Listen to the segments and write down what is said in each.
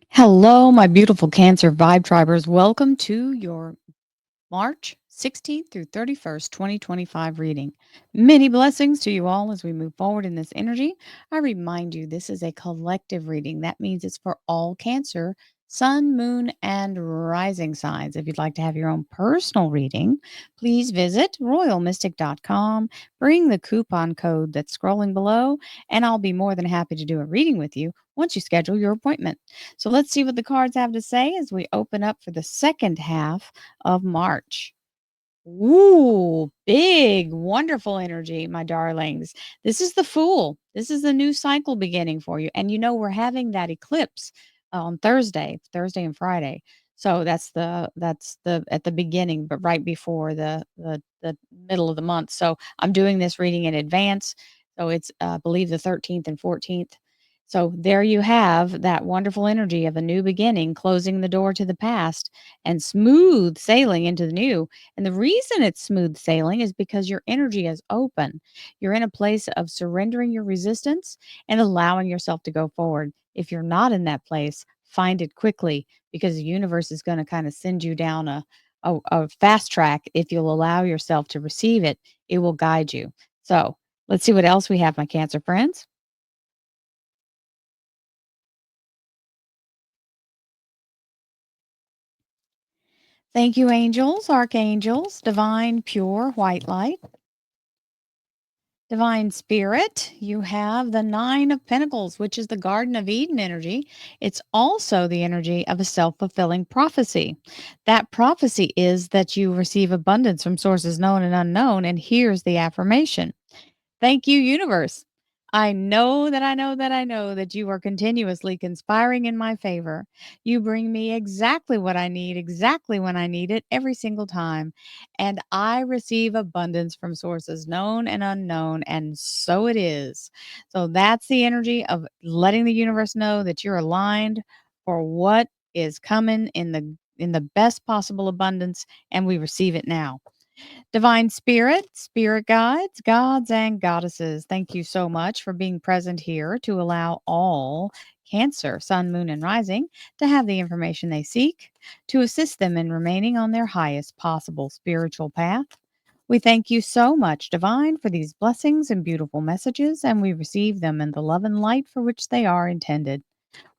Hello, my beautiful Cancer Vibe Tribers. Welcome to your March 16th through 31st, 2025 reading. Many blessings to you all as we move forward in this energy. I remind you, this is a collective reading. That means it's for all Cancer, Sun, Moon, and Rising signs. If you'd like to have your own personal reading, please visit royalmystic.com. Bring the coupon code that's scrolling below, and I'll be more than happy to do a reading with you once you schedule your appointment. So let's see what the cards have to say as we open up for the second half of March. Ooh, big, wonderful energy, my darlings. This is the Fool. This is the new cycle beginning for you. And we're having that eclipse on Thursday and Friday. So that's the at the beginning, but right before the middle of the month. So I'm doing this reading in advance. So it's I believe the 13th and 14th. So there you have that wonderful energy of a new beginning, closing the door to the past and smooth sailing into the new. And the reason it's smooth sailing is because your energy is open. You're in a place of surrendering your resistance and allowing yourself to go forward. If you're not in that place, find it quickly because the universe is going to kind of send you down a fast track. If you'll allow yourself to receive it, it will guide you. So let's see what else we have, my Cancer friends. Thank you, angels, archangels, divine, pure, white light. Divine Spirit, you have the Nine of Pentacles, which is the Garden of Eden energy. It's also the energy of a self fulfilling prophecy. That prophecy is that you receive abundance from sources known and unknown. And here's the affirmation. Thank you, universe. I know that you are continuously conspiring in my favor. You bring me exactly what I need, exactly when I need it, every single time. And I receive abundance from sources known and unknown. And so it is. So that's the energy of letting the universe know that you're aligned for what is coming in the best possible abundance, and we receive it now. Divine Spirit, Spirit Guides, Gods, and Goddesses, thank you so much for being present here to allow all Cancer, Sun, Moon, and Rising to have the information they seek to assist them in remaining on their highest possible spiritual path. We thank you so much, Divine, for these blessings and beautiful messages, and we receive them in the love and light for which they are intended.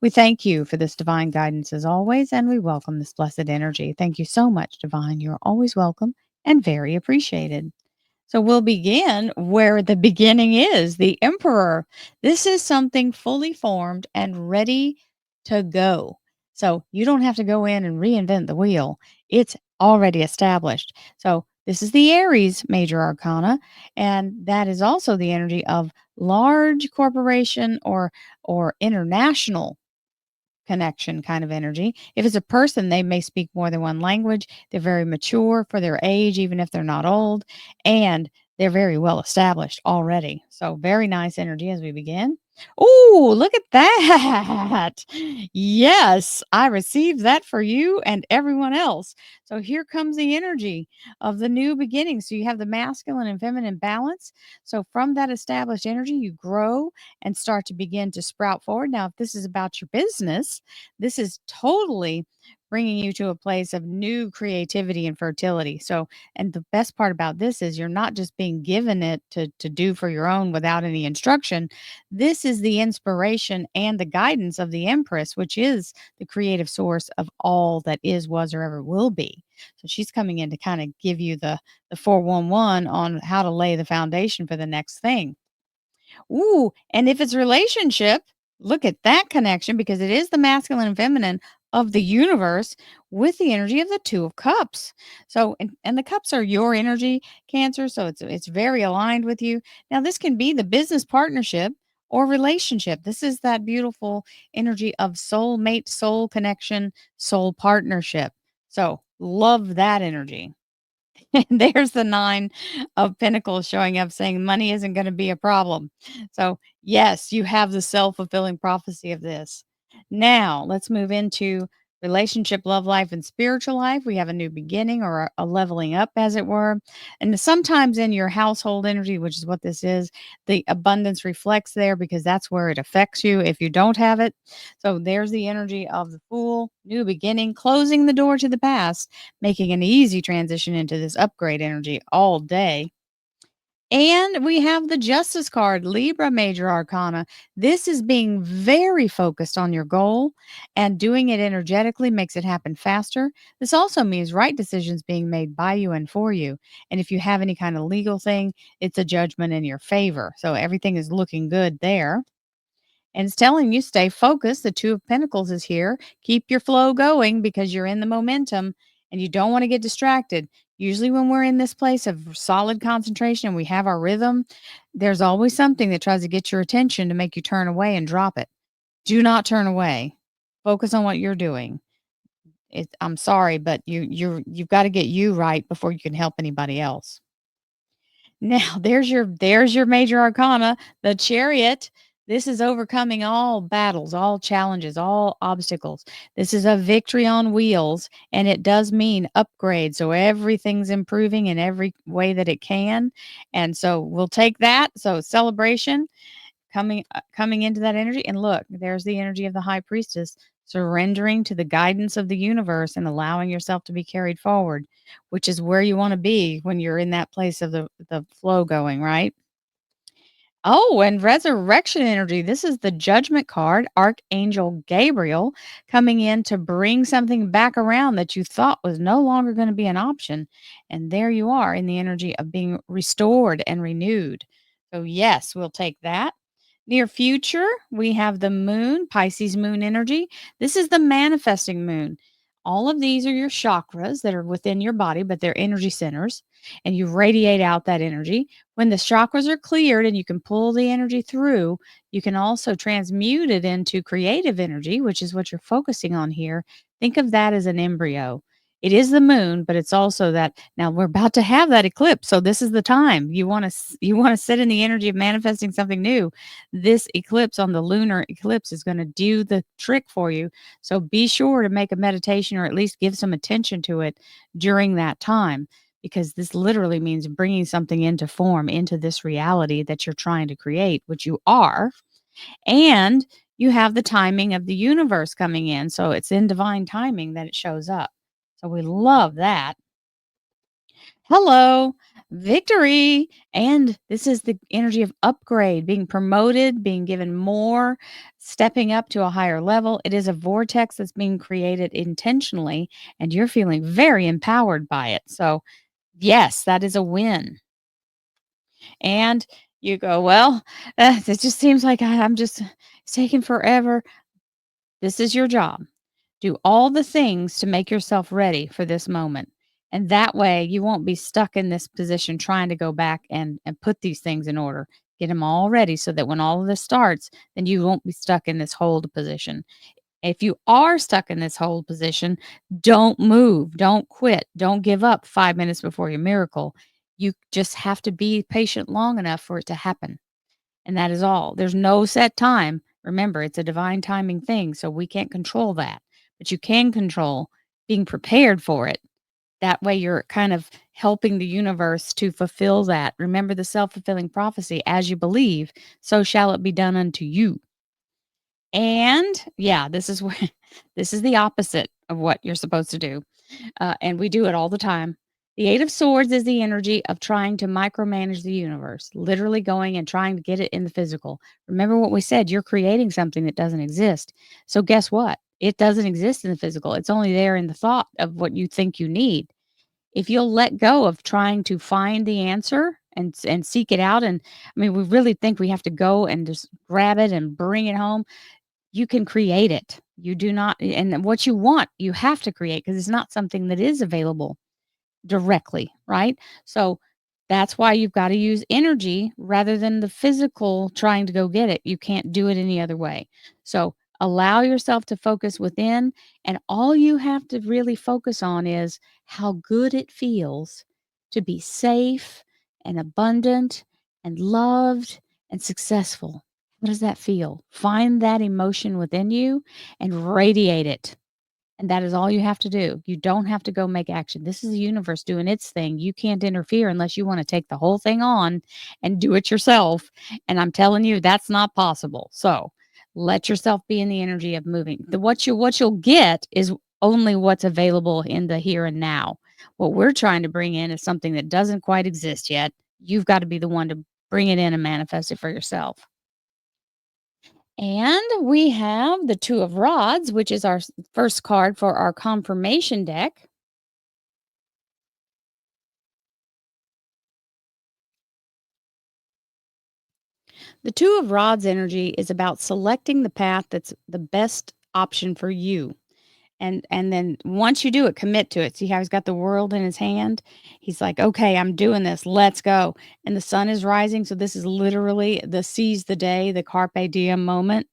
We thank you for this divine guidance as always, and we welcome this blessed energy. Thank you so much, Divine. You're always welcome and very appreciated. So we'll begin where the beginning is the Emperor. This is something fully formed and ready to go. So you don't have to go in and reinvent the wheel, it's already established. So this is the Aries major arcana, and that is also the energy of large corporation or international connection kind of energy. If it's a person, they may speak more than one language. They're very mature for their age, even if they're not old, and they're very well established already. So, very nice energy as we begin. Oh, look at that. Yes, I received that for you and everyone else. So, here comes the energy of the new beginning. So, you have the masculine and feminine balance. So, from that established energy, you grow and start to begin to sprout forward. Now, if this is about your business, this is totally bringing you to a place of new creativity and fertility. So, and the best part about this is you're not just being given it to do for your own without any instruction. This is the inspiration and the guidance of the Empress, which is the creative source of all that is, was, or ever will be. So she's coming in to kind of give you the 411 on how to lay the foundation for the next thing. Ooh, and if it's relationship, look at that connection because it is the masculine and feminine of the universe with the energy of the 2 of cups. So and the cups are your energy, Cancer, so it's very aligned with you. Now this can be the business partnership or relationship. This is that beautiful energy of soulmate, soul connection, soul partnership. So love that energy. And there's the 9 of pentacles showing up saying money isn't going to be a problem. So, yes, you have the self-fulfilling prophecy of this. Now, let's move into relationship, love life, and spiritual life. We have a new beginning or a leveling up, as it were. And sometimes in your household energy, which is what this is, the abundance reflects there because that's where it affects you if you don't have it. So there's the energy of the Fool, new beginning, closing the door to the past, making an easy transition into this upgrade energy all day. And we have the Justice card, Libra Major Arcana. This is being very focused on your goal, and doing it energetically makes it happen faster. This also means right decisions being made by you and for you. And if you have any kind of legal thing, it's a judgment in your favor. So everything is looking good there. And it's telling you stay focused. The Two of Pentacles is here. Keep your flow going because you're in the momentum and you don't want to get distracted. Usually, when we're in this place of solid concentration and we have our rhythm, there's always something that tries to get your attention to make you turn away and drop it. Do not turn away. Focus on what you're doing. I'm sorry, but you've got to get you right before you can help anybody else. Now, there's your major arcana, the Chariot. This is overcoming all battles, all challenges, all obstacles. This is a victory on wheels, and it does mean upgrade. So everything's improving in every way that it can. And so we'll take that. So celebration coming into that energy. And look, there's the energy of the high priestess, surrendering to the guidance of the universe and allowing yourself to be carried forward, which is where you want to be when you're in that place of the flow going, right? Oh, and resurrection energy. This is the judgment card, Archangel Gabriel coming in to bring something back around that you thought was no longer going to be an option. And there you are in the energy of being restored and renewed. So, yes, we'll take that. Near future, we have the moon, Pisces moon energy. This is the manifesting moon. All of these are your chakras that are within your body, but they're energy centers, and you radiate out that energy. When the chakras are cleared and you can pull the energy through, you can also transmute it into creative energy, which is what you're focusing on here. Think of that as an embryo. It is the moon, but it's also that now we're about to have that eclipse. So this is the time you want to sit in the energy of manifesting something new. This eclipse on the lunar eclipse is going to do the trick for you. So be sure to make a meditation or at least give some attention to it during that time, because this literally means bringing something into form, into this reality that you're trying to create, which you are. And you have the timing of the universe coming in. So it's in divine timing that it shows up. So we love that. Hello, victory. And this is the energy of upgrade, being promoted, being given more, stepping up to a higher level. It is a vortex that's being created intentionally, and you're feeling very empowered by it. So, yes, that is a win. And you go, well, it just seems like I'm just it's taking forever. This is your job. Do all the things to make yourself ready for this moment. And that way you won't be stuck in this position trying to go back and put these things in order. Get them all ready so that when all of this starts, then you won't be stuck in this hold position. If you are stuck in this hold position, don't move, don't quit, don't give up 5 minutes before your miracle. You just have to be patient long enough for it to happen. And that is all. There's no set time. Remember, it's a divine timing thing, so we can't control that. But you can control being prepared for it. That way, you're kind of helping the universe to fulfill that. Remember the self fulfilling prophecy, as you believe, so shall it be done unto you. And yeah, this is where this is the opposite of what you're supposed to do. And we do it all the time. The Eight of Swords is the energy of trying to micromanage the universe, literally going and trying to get it in the physical. Remember what we said, you're creating something that doesn't exist. So, guess what? It doesn't exist in the physical. It's only there in the thought of what you think you need. If you'll let go of trying to find the answer and seek it out, and I mean, we really think we have to go and just grab it and bring it home. You can create it. You do not, and what you want, you have to create because it's not something that is available directly, right? So that's why you've got to use energy rather than the physical trying to go get it. You can't do it any other way. So allow yourself to focus within, and all you have to really focus on is how good it feels to be safe and abundant and loved and successful. How does that feel? Find that emotion within you and radiate it. And that is all you have to do. You don't have to go make action. This is the universe doing its thing. You can't interfere unless you want to take the whole thing on and do it yourself. And I'm telling you, that's not possible. So let yourself be in the energy of moving. What you'll get is only what's available in the here and now. What we're trying to bring in is something that doesn't quite exist yet. You've got to be the one to bring it in and manifest it for yourself. And we have the Two of Rods, which is our first card for our confirmation deck. The Two of Rods energy is about selecting the path that's the best option for you. And then once you do it, commit to it. See how he's got the world in his hand? He's like, "Okay, I'm doing this. Let's go." And the sun is rising, so this is literally the seize the day, the carpe diem moment,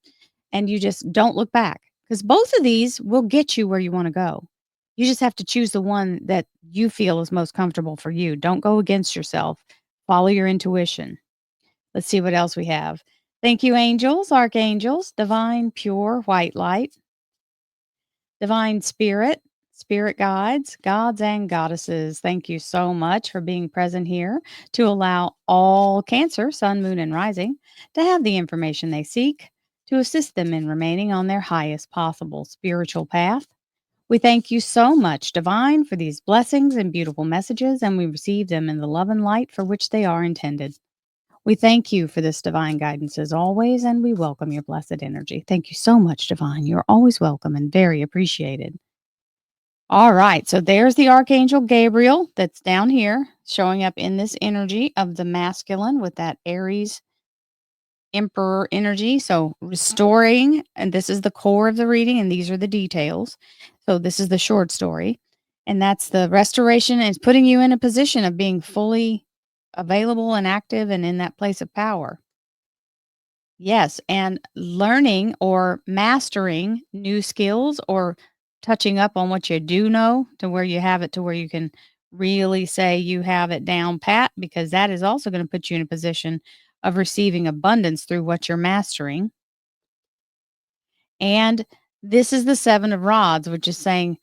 and you just don't look back because both of these will get you where you wanna go. You just have to choose the one that you feel is most comfortable for you. Don't go against yourself. Follow your intuition. Let's see what else we have. Thank you, angels, archangels, divine, pure, white light, divine spirit, spirit guides, gods and goddesses. Thank you so much for being present here to allow all Cancer, Sun, Moon, and Rising to have the information they seek to assist them in remaining on their highest possible spiritual path. We thank you so much, Divine, for these blessings and beautiful messages, and we receive them in the love and light for which they are intended. We thank you for this divine guidance as always, and we welcome your blessed energy. Thank you so much, Divine. You're always welcome and very appreciated. All right, so there's the Archangel Gabriel that's down here showing up in this energy of the masculine with that Aries Emperor energy. So restoring, and this is the core of the reading, and these are the details. So this is the short story, and that's the restoration. Is putting you in a position of being fully available and active and in that place of power. Yes, and learning or mastering new skills or touching up on what you do know to where you have it to where you can really say you have it down pat, because that is also going to put you in a position of receiving abundance through what you're mastering. And this is the 7 of rods, which is saying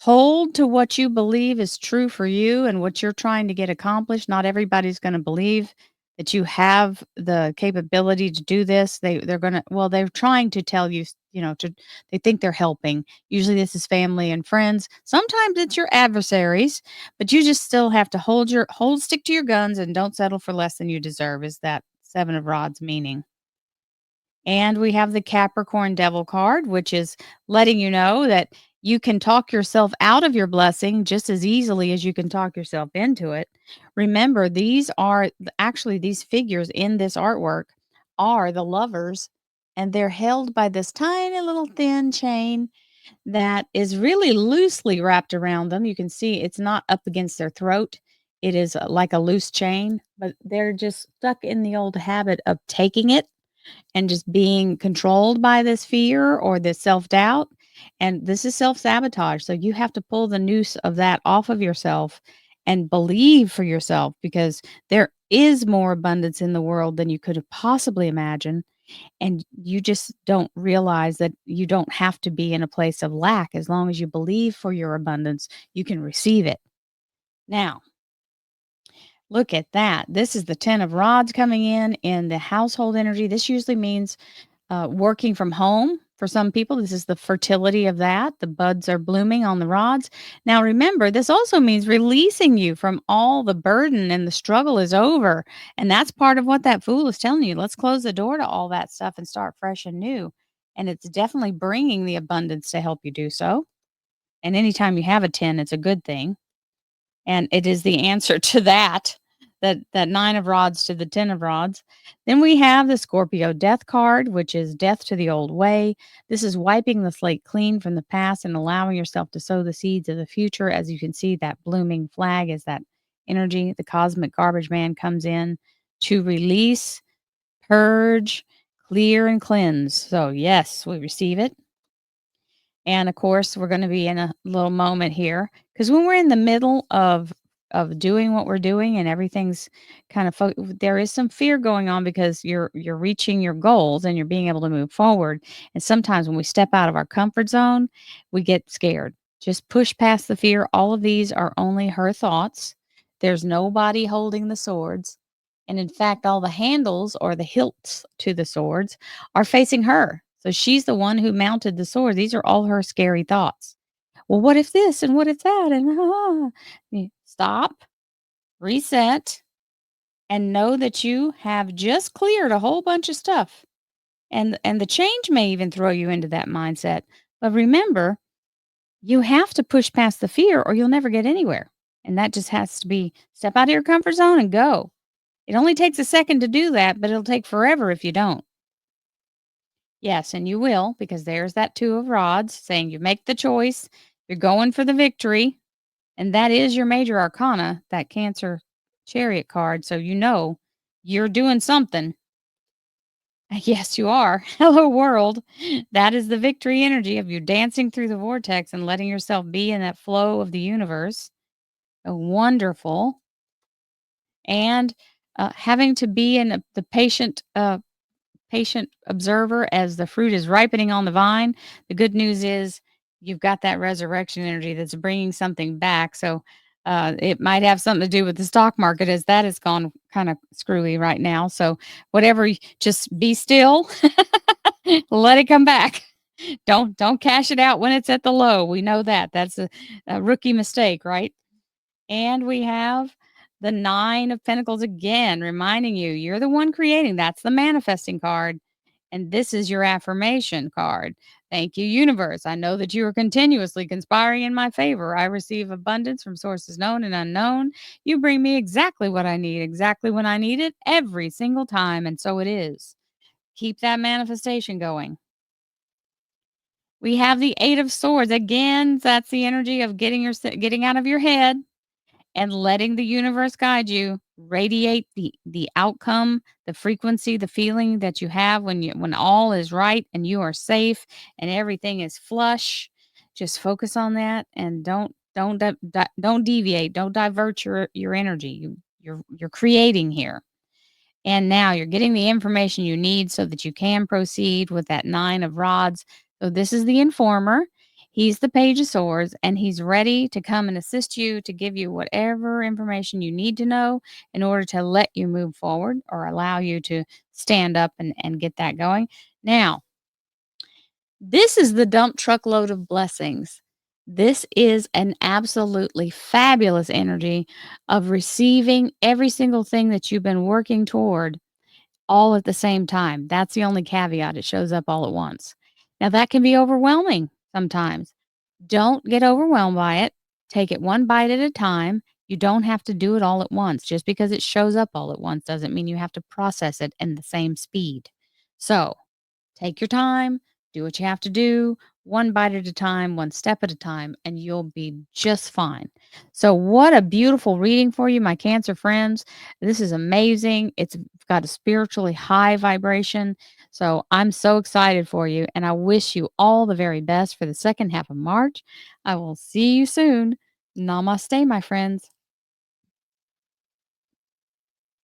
hold to what you believe is true for you and what you're trying to get accomplished. Not everybody's going to believe that you have the capability to do this. They're going to, well, they're trying to tell you, to they think they're helping. Usually this is family and friends. Sometimes it's your adversaries, but you just still have to stick to your guns and don't settle for less than you deserve, is that 7 of rods meaning. And we have the Capricorn Devil card, which is letting you know that you can talk yourself out of your blessing just as easily as you can talk yourself into it. Remember, these figures in this artwork are the lovers, and they're held by this tiny little thin chain that is really loosely wrapped around them. You can see it's not up against their throat. It is like a loose chain, but they're just stuck in the old habit of taking it and just being controlled by this fear or this self-doubt, and this is self-sabotage, so you have to pull the noose of that off of yourself and believe for yourself, because there is more abundance in the world than you could have possibly imagined, and you just don't realize that you don't have to be in a place of lack. As long as you believe for your abundance, you can receive it. Now, look at that. This is the 10 of rods coming in the household energy. This usually means working from home. For some people, this is the fertility of that. The buds are blooming on the rods. Now, remember, this also means releasing you from all the burden, and the struggle is over. And that's part of what that fool is telling you. Let's close the door to all that stuff and start fresh and new. And it's definitely bringing the abundance to help you do so. And anytime you have a 10, it's a good thing. And it is the answer to that 9 of rods to the 10 of rods. Then we have the Scorpio death card, which is death to the old way. This is wiping the slate clean from the past and allowing yourself to sow the seeds of the future. As you can see, that blooming flag is that energy. The cosmic garbage man comes in to release, purge, clear, and cleanse. So, yes, we receive it. And of course, we're going to be in a little moment here, because when we're in the middle of of doing what we're doing, and everything's kind of there is some fear going on because you're reaching your goals and you're being able to move forward. And sometimes when we step out of our comfort zone, we get scared. Just push past the fear. All of these are only her thoughts. There's nobody holding the swords. And in fact, all the handles or the hilts to the swords are facing her. So she's the one who mounted the sword. These are all her scary thoughts. Well, what if this and what if that? And stop, reset, and know that you have just cleared a whole bunch of stuff. And the change may even throw you into that mindset. But remember, you have to push past the fear or you'll never get anywhere. And that just has to be step out of your comfort zone and go. It only takes a second to do that, but it'll take forever if you don't. Yes, and you will, because there's that two of rods saying you make the choice, you're going for the victory, and that is your major arcana, that Cancer chariot card. So you know you're doing something. Yes, you are. Hello, world. That is the victory energy of you dancing through the vortex and letting yourself be in that flow of the universe. Wonderful. And having to be in the patient observer as the fruit is ripening on the vine. The good news is you've got that resurrection energy that's bringing something back. So it might have something to do with the stock market as that has gone kind of screwy right now. So whatever, just be still, let it come back. Don't cash it out when it's at the low. We know that. That's a rookie mistake, right? And we have the 9 of Pentacles again, reminding you you're the one creating. That's the manifesting card. And this is your affirmation card. Thank you, universe. I know that you are continuously conspiring in my favor. I receive abundance from sources known and unknown. You bring me exactly what I need, exactly when I need it, every single time. And so it is. Keep that manifestation going. We have the 8 of Swords. Again, that's the energy of getting out of your head and letting the universe guide you. Radiate the outcome, the frequency, the feeling that you have when all is right and you are safe and everything is flush. Just focus on that and don't deviate, don't divert your energy. You're creating here. And now you're getting the information you need so that you can proceed with that 9 of rods. So this is the informer. He's the Page of Swords, and he's ready to come and assist you to give you whatever information you need to know in order to let you move forward or allow you to stand up and get that going. Now, this is the dump truckload of blessings. This is an absolutely fabulous energy of receiving every single thing that you've been working toward all at the same time. That's the only caveat. It shows up all at once. Now, that can be overwhelming sometimes. Don't get overwhelmed by it. Take it one bite at a time. You don't have to do it all at once. Just because it shows up all at once doesn't mean you have to process it in the same speed. So, take your time, do what you have to do, one bite at a time, one step at a time, and you'll be just fine. So, what a beautiful reading for you, my Cancer friends. This is amazing. It's got a spiritually high vibration. So, I'm so excited for you, and I wish you all the very best for the second half of March. I will see you soon. Namaste, my friends.